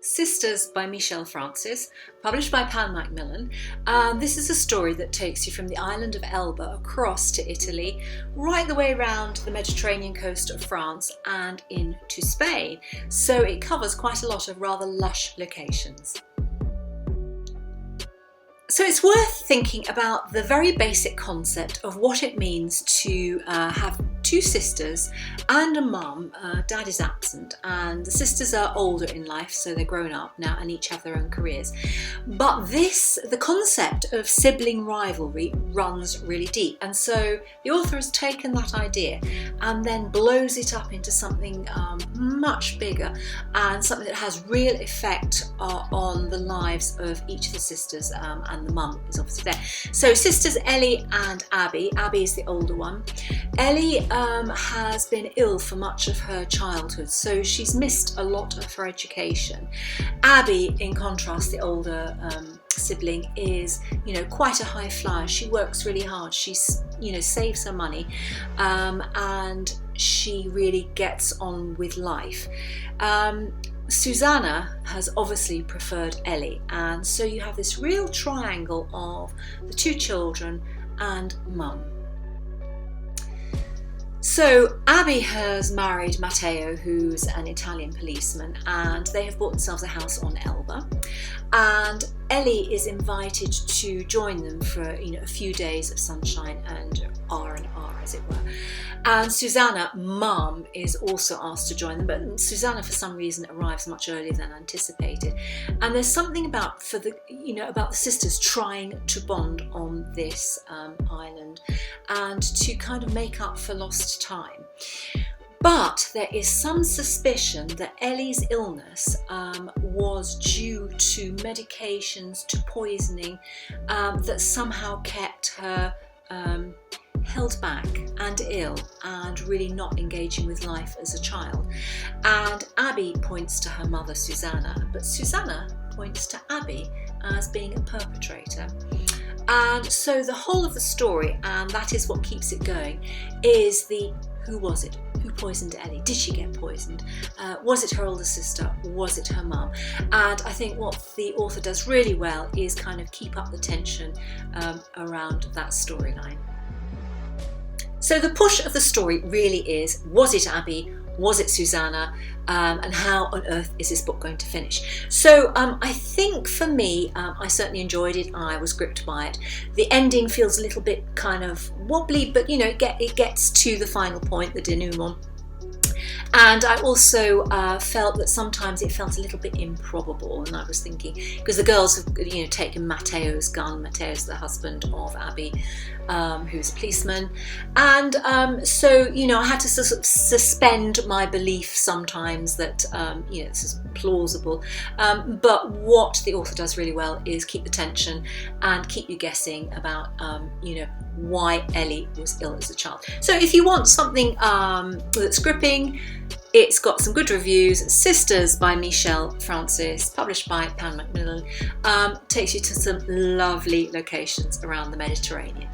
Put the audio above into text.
Sisters by Michell Frances, published by Macmillan. This is a story that takes you from the island of Elba across to Italy, right the way around the Mediterranean coast of France and into Spain. So it covers quite a lot of rather lush locations. So it's worth thinking about the very basic concept of what it means to have two sisters and a mum. Dad is absent and the sisters are older in life, so they're grown up now and each have their own careers. But the concept of sibling rivalry runs really deep, and so the author has taken that idea and then blows it up into something much bigger and something that has real effect on the lives of each of the sisters, and the mum is obviously there. So sisters Ellie and Abby. Abby is the older one. Ellie has been ill for much of her childhood, so she's missed a lot of her education. Abby, in contrast, the older sibling, is quite a high flyer. She works really hard. She saves her money, and she really gets on with life. Susannah has obviously preferred Ellie, and so you have this real triangle of the two children and mum. So Abby has married Matteo, who's an Italian policeman, and they have bought themselves a house on Elba. And Ellie is invited to join them for a few days of sunshine and R&R, as it were. And Susannah, mum, is also asked to join them, but Susannah for some reason arrives much earlier than anticipated. And there's something about the sisters trying to bond on this island and to kind of make up for lost time. But there is some suspicion that Ellie's illness was due to medications, to poisoning, that somehow kept her held back and ill and really not engaging with life as a child. And Abby points to her mother Susannah, but Susannah points to Abby as being a perpetrator. And so the whole of the story, and that is what keeps it going, is who was it? Who poisoned Ellie? Did she get poisoned? Was it her older sister? Was it her mum? And I think what the author does really well is kind of keep up the tension around that storyline. So the push of the story really is, was it Abby? Was it Susannah? And how on earth is this book going to finish? So I think for me, I certainly enjoyed it. I was gripped by it. The ending feels a little bit kind of wobbly, but it gets to the final point, the denouement. And I also felt that sometimes it felt a little bit improbable, and I was thinking, because the girls have taken Matteo's gun. Matteo's the husband of Abby, who's a policeman, and so I had to sort of suspend my belief sometimes that this is plausible. But what the author does really well is keep the tension and keep you guessing about why Ellie was ill as a child. So if you want something that's gripping, it's got some good reviews. Sisters by Michell Frances, published by Macmillan, takes you to some lovely locations around the Mediterranean.